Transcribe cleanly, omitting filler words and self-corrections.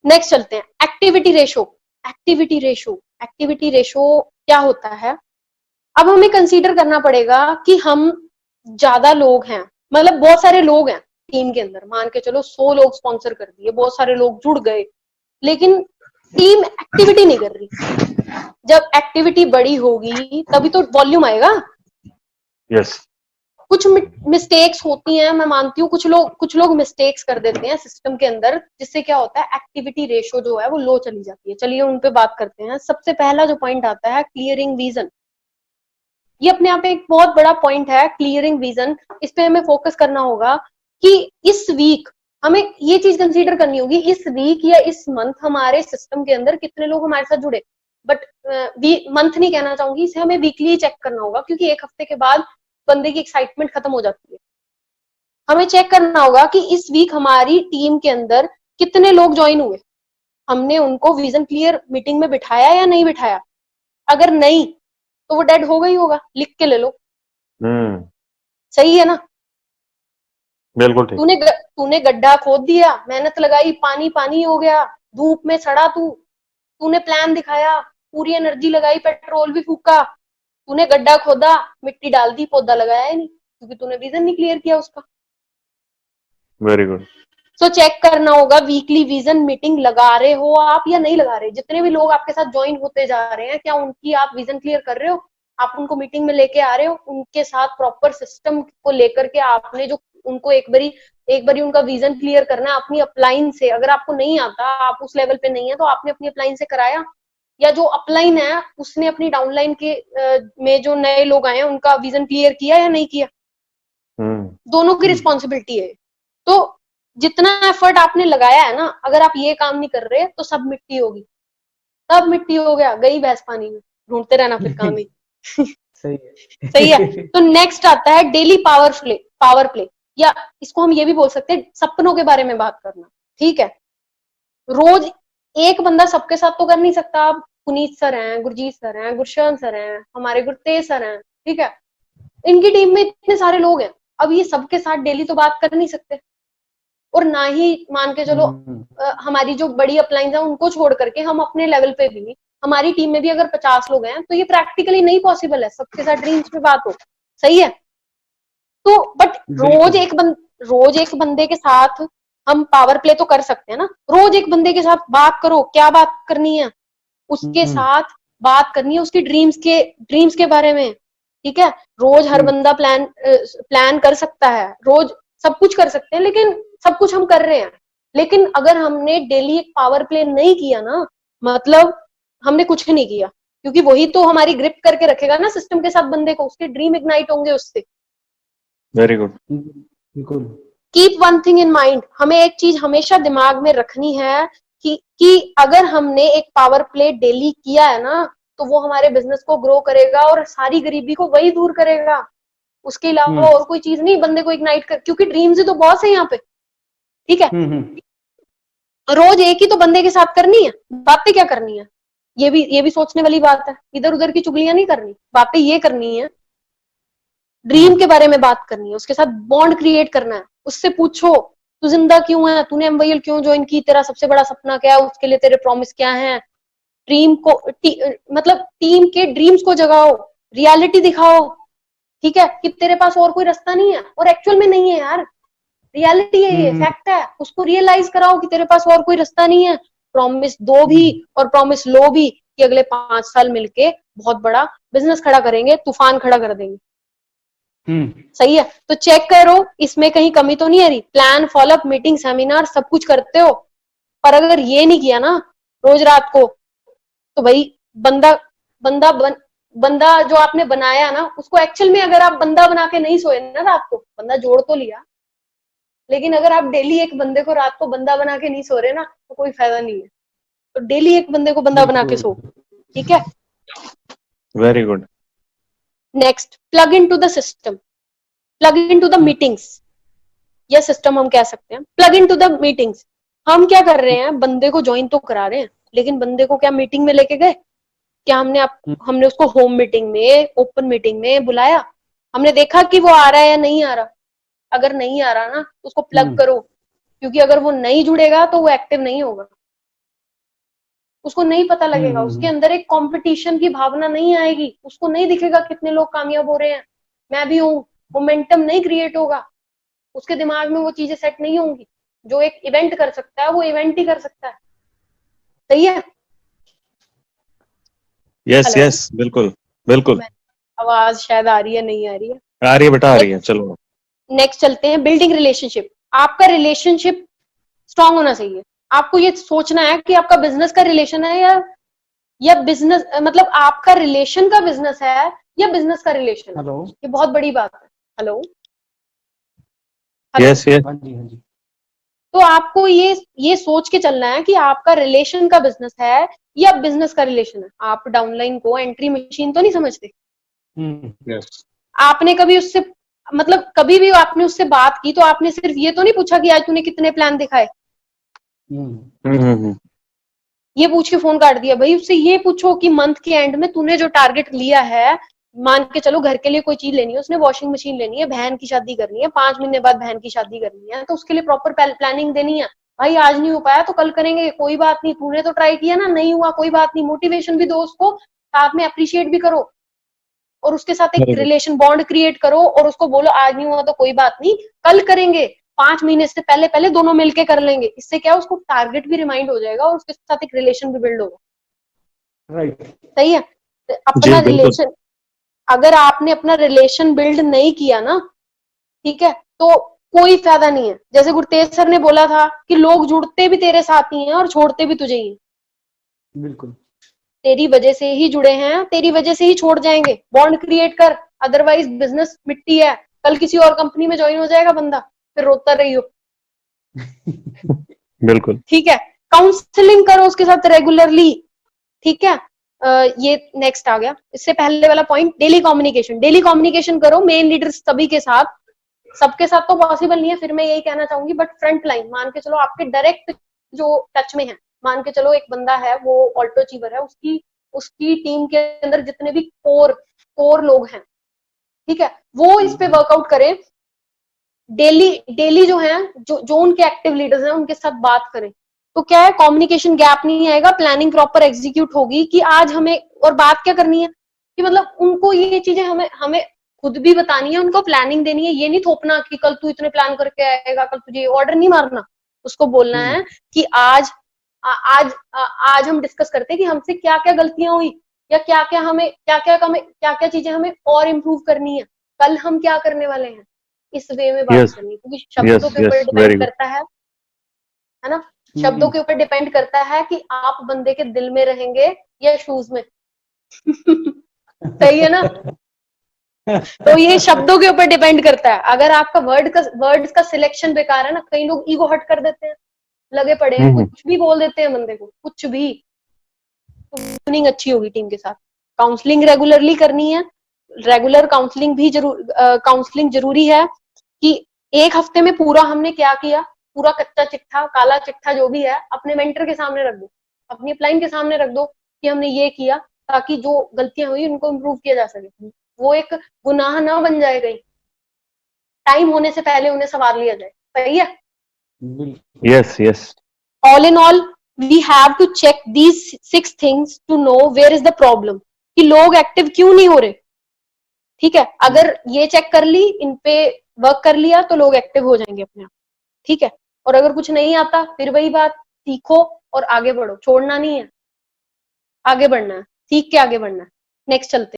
Next चलते हैं, activity ratio. Activity ratio क्या होता है? अब हमें कंसीडर करना पड़ेगा कि हम ज्यादा लोग हैं, मतलब बहुत सारे लोग हैं टीम के अंदर, मान के चलो 100 लोग स्पॉन्सर कर दिए, बहुत सारे लोग जुड़ गए, लेकिन टीम एक्टिविटी नहीं कर रही। जब एक्टिविटी बड़ी होगी तभी तो वॉल्यूम आएगा। यस। कुछ मिस्टेक्स होती हैं, मैं मानती हूँ, कुछ लोग मिस्टेक्स कर देते हैं सिस्टम के अंदर, जिससे क्या होता है, एक्टिविटी रेशो जो है वो लो चली जाती है। चलिए उन पे बात करते हैं। सबसे पहला जो पॉइंट आता है, क्लियरिंग विजन। ये अपने आप में एक बहुत बड़ा पॉइंट है, क्लियरिंग विजन। इस पे हमें फोकस करना होगा कि इस वीक हमें ये चीज कंसीडर करनी होगी, इस वीक या इस मंथ हमारे सिस्टम के अंदर कितने लोग हमारे साथ जुड़े। बट मंथ नहीं कहना चाहूंगी, इसे हमें वीकली चेक करना होगा, क्योंकि एक हफ्ते के बाद बंदे की एक्साइटमेंट खत्म हो जाती है। हमें चेक करना होगा कि इस वीक हमारी टीम के अंदर कितने लोग ज्वाइन हुए, हमने उनको विजन क्लियर मीटिंग में बिठाया या नहीं बिठाया। अगर नहीं तो वो डेड होगा ही होगा, लिख के ले लो। सही है ना? बिल्कुल ठीक। तूने गड्ढा खोद दिया, मेहनत लगाई, पानी पानी हो गया, धूप में सड़ा, तूने प्लान दिखाया, पूरी एनर्जी लगाई, पेट्रोल भी फूका, तूने गड्ढा खोदा, मिट्टी डाल दी, पौधा लगाया ही नहीं, क्योंकि तूने विजन नहीं क्लियर किया उसका। Very good. सो चेक करना होगा वीकली विजन मीटिंग लगा रहे हो आप या नहीं लगा रहे। जितने भी लोग आपके साथ ज्वाइन होते जा रहे हैं, क्या उनकी आप विजन क्लियर कर रहे हो? आप उनको मीटिंग में लेके आ रहे हो, उनके साथ प्रॉपर सिस्टम को लेकर के आपने जो उनको एक बारी उनका विजन क्लियर करना है अपनी अपलाइन से। अगर आपको नहीं आता, आप उस लेवल पे नहीं है, तो आपने अपनी अपलाइन से कराया, या जो अपलाइन है उसने अपनी डाउनलाइन के में जो नए लोग आए हैं उनका विजन क्लियर किया या नहीं किया। दोनों की रिस्पॉन्सिबिलिटी है। तो जितना एफर्ट आपने लगाया है ना, अगर आप ये काम नहीं कर रहे तो सब मिट्टी होगी, सब मिट्टी हो गया, गई भैंस पानी में, ढूंढते रहना फिर काम ही। सही है। सही है। तो नेक्स्ट आता है डेली पावर प्ले, या इसको हम ये भी बोल सकते हैं सपनों के बारे में बात करना। ठीक है, रोज एक बंदा सबके साथ तो कर नहीं सकता। आप पुनीत सर हैं, गुरजीत सर हैं, गुरशन सर हैं, हमारे गुरतेज सर हैं, ठीक है, इनकी टीम में इतने सारे लोग हैं, अब ये सबके साथ डेली तो बात कर नहीं सकते। और ना ही मान के चलो हमारी जो बड़ी अपलाइंस है उनको छोड़ करके हम अपने लेवल पे भी, हमारी टीम में भी अगर 50 लोग हैं, तो ये प्रैक्टिकली नहीं पॉसिबल है सबके साथ ड्रीम्स पे बात हो। सही है। तो बट रोज एक बंदे के साथ हम पावर प्ले तो कर सकते हैं ना। रोज एक बंदे के साथ बात करो, क्या बात करनी है, उसके साथ बात करनी है उसकी ड्रीम्स के बारे में। ठीक है, रोज हर बंदा प्लान कर सकता है, रोज सब कुछ कर सकते हैं, लेकिन सब कुछ हम कर रहे हैं, लेकिन अगर हमने डेली एक पावर प्ले नहीं किया ना, मतलब हमने कुछ नहीं किया, क्योंकि वही तो हमारी ग्रिप करके रखेगा ना सिस्टम के साथ बंदे को, उसके ड्रीम इग्नाइट होंगे उससे। Very good. बिल्कुल। Keep one thing in mind, हमें एक चीज हमेशा दिमाग में रखनी है कि अगर हमने एक पावर प्ले डेली किया है ना, तो वो हमारे बिजनेस को ग्रो करेगा और सारी गरीबी को वही दूर करेगा। उसके अलावा और कोई चीज नहीं बंदे को इग्नाइट कर, क्योंकि ड्रीम्स ही तो बहुत है यहाँ पे। ठीक है, रोज एक ही तो बंदे के साथ करनी है, बातें क्या करनी है, ये भी सोचने वाली बात है। इधर उधर की चुगलियां नहीं करनी, बातें ये करनी है, ड्रीम के बारे में बात करनी है, उसके साथ बॉन्ड क्रिएट करना है। उससे पूछो तू जिंदा क्यों है, तूने एमवाईएल क्यों ज्वाइन की, तेरा सबसे बड़ा सपना क्या है, उसके लिए तेरे प्रॉमिस क्या है। ड्रीम को मतलब टीम के ड्रीम्स को जगाओ, रियलिटी दिखाओ। ठीक है, कि तेरे पास और कोई रास्ता नहीं है, और एक्चुअल में नहीं है यार, रियलिटी है, ये फैक्ट है। उसको रियलाइज कराओ कि तेरे पास और कोई रास्ता नहीं है। प्रॉमिस दो भी और प्रॉमिस लो भी कि अगले 5 साल मिलके बहुत बड़ा बिजनेस खड़ा करेंगे, तूफान खड़ा कर देंगे। सही है। तो चेक करो इसमें कहीं कमी तो नहीं आ रही। प्लान, फॉलोअप, मीटिंग, सेमिनार सब कुछ करते हो, पर अगर ये नहीं किया ना रोज रात को, तो भाई बंदा बंदा बंदा जो आपने बनाया ना, उसको एक्चुअल में अगर आप बंदा बना के नहीं सोए ना रात को, बंदा जोड़ तो लिया, लेकिन अगर आप डेली एक बंदे को रात को बंदा बना के नहीं सो रहे ना, तो कोई फायदा नहीं है। तो डेली एक बंदे को बंदा बना के सो। ठीक है, very good. Next, plug in to the system, plug in to the meetings, या सिस्टम हम कह सकते हैं। Plug in to the meetings, हम क्या कर रहे हैं, बंदे को ज्वाइन तो करा रहे हैं, लेकिन बंदे को क्या मीटिंग में लेके गए? क्या हमने उसको होम मीटिंग में, ओपन मीटिंग में बुलाया? हमने देखा कि वो आ रहा है या नहीं आ रहा? अगर नहीं आ रहा ना, उसको प्लग करो, क्योंकि अगर वो नहीं जुड़ेगा तो वो एक्टिव नहीं होगा। उसको नहीं पता लगेगा, उसके अंदर एक कंपटीशन की भावना नहीं आएगी, उसको नहीं दिखेगा कितने लोग कामयाब हो रहे हैं, मैं भी हूँ, मोमेंटम नहीं क्रिएट होगा, उसके दिमाग में वो चीजें सेट नहीं होंगी। जो एक इवेंट कर सकता है वो इवेंट ही कर सकता है। सही है। यस हेलो, यस, बिल्कुल बिल्कुल। आवाज शायद आ रही है, नहीं आ रही है। आ रही है बेटा, आ रही है, चलो। नेक्स्ट चलते हैं, बिल्डिंग रिलेशनशिप। आपका रिलेशनशिप स्ट्रांग होना चाहिए। आपको ये सोचना है कि आपका बिजनेस का रिलेशन है या बिजनेस मतलब आपका रिलेशन का बिजनेस है या बिजनेस का रिलेशन है। हेलो। ये बहुत बड़ी बात है। Hello hello. यस यस, हाँ जी, हाँ जी। तो आपको ये सोच के चलना है कि आपका रिलेशन का बिजनेस है या बिजनेस का रिलेशन है। आप डाउनलाइन को एंट्री मशीन तो नहीं समझते। यस। आपने कभी उससे मतलब कभी भी आपने उससे बात की तो आपने सिर्फ ये तो नहीं पूछा कि आज तूने कितने प्लान दिखाए, हम्म। ये पूछ के फोन काट दिया। भाई उससे ये पूछो कि मंथ के एंड में तूने जो टारगेट लिया है, मान के चलो घर के लिए कोई चीज लेनी है, उसने वॉशिंग मशीन लेनी है, बहन की शादी करनी है, 5 महीने बाद बहन की शादी करनी है, तो उसके लिए प्रॉपर प्लानिंग देनी है। भाई आज नहीं हो पाया तो कल करेंगे, कोई बात नहीं, तूने तो ट्राई किया ना, नहीं हुआ कोई बात नहीं, मोटिवेशन भी दो उसको, साथ में अप्रिशिएट भी करो और उसके साथ एक very good. Relation bond create करो और उसको बोलो आज नहीं हुआ तो कोई बात नहीं, कल करेंगे, 5 महीने से पहले पहले दोनों मिलके कर लेंगे। इससे क्या उसको टारगेट भी रिमाइंड हो जाएगा और उसके साथ एक रिलेशन भी बिल्ड होगा। राइट। सही है। तो जी अपना बिल्कुल। रिलेशन, अगर आपने अपना रिलेशन बिल्ड नहीं किया ना, ठीक है, तो कोई फायदा नहीं है। जैसे गुरतेज सर ने बोला था कि लोग जुड़ते भी तेरे साथ ही हैं और छोड़ते भी तुझे ही हैं। बिल्कुल। तेरी वजह से ही जुड़े हैं, तेरी वजह से ही छोड़ जाएंगे। बॉन्ड क्रिएट कर, अदरवाइज बिजनेस मिट्टी है, कल किसी और कंपनी में ज्वाइन हो जाएगा बंदा, फिर रोता रही हो। बिल्कुल। ठीक है। काउंसलिंग करो उसके साथ रेगुलरली। ठीक है। ये नेक्स्ट आ गया। इससे पहले वाला point, daily communication. Daily communication करो मेन लीडर्स सभी के साथ। सबके साथ तो पॉसिबल नहीं है, फिर मैं यही कहना चाहूंगी, बट फ्रंट लाइन मान के चलो आपके डायरेक्ट जो टच में है, मान के चलो एक बंदा है वो ऑल्टो अचीवर है, उसकी उसकी टीम के अंदर जितने भी कोर लोग हैं, ठीक है, वो इस पे वर्कआउट करें। डेली डेली जो है, जो उनके एक्टिव लीडर्स हैं उनके साथ बात करें। तो क्या है, कम्युनिकेशन गैप नहीं आएगा, प्लानिंग प्रॉपर एग्जीक्यूट होगी कि आज हमें, और बात क्या करनी है कि मतलब उनको ये चीजें हमें हमें खुद भी बतानी है, उनको प्लानिंग देनी है। ये नहीं थोपना कि कल तू इतने प्लान करके आएगा, कल तुझे ऑर्डर नहीं मारना। उसको बोलना है कि आज हम डिस्कस करते हैं कि हमसे क्या क्या गलतियां हुई या क्या क्या चीजें हमें और इम्प्रूव करनी है, कल हम क्या करने वाले हैं। इस वे में बात यस करनी, क्योंकि शब्दों यस के ऊपर यस, डिपेंड वेरी गुड। करता है ना, शब्दों के ऊपर डिपेंड करता है कि आप बंदे के दिल में रहेंगे या शूज में। सही है ना। तो ये शब्दों के ऊपर डिपेंड करता है। अगर आपका वर्ड्स का सिलेक्शन बेकार है ना, कई लोग ईगो हर्ट कर देते हैं, लगे पड़े हैं, हम्म। कुछ भी बोल देते हैं बंदे को, कुछ भी। तो ट्यूनिंग अच्छी होगी टीम के साथ। काउंसलिंग रेगुलरली करनी है। रेगुलर काउंसलिंग जरूरी है कि एक हफ्ते में पूरा हमने क्या किया, पूरा कच्चा चिट्ठा, काला चिट्ठा जो भी है, अपने मेंटर के सामने रख दो, अपनी अपलाइन के सामने रख दो कि हमने ये किया, ताकि जो गलतियां हुई उनको इम्प्रूव किया जा सके। वो एक गुनाह ना बन जाए कहीं, टाइम होने से पहले उन्हें संवार लिया जाए। सही है। Yes yes. All in all, we have to check these 6 things to know where is the problem, कि लोग एक्टिव क्यों नहीं हो रहे। ठीक है, अगर ये चेक कर ली, इन पे वर्क कर लिया, तो लोग एक्टिव हो जाएंगे अपने आप। ठीक है। और अगर कुछ नहीं आता, फिर वही बात, सीखो और आगे बढ़ो, छोड़ना नहीं है, आगे बढ़ना है, सीख के आगे बढ़ना है। नेक्स्ट चलते हैं।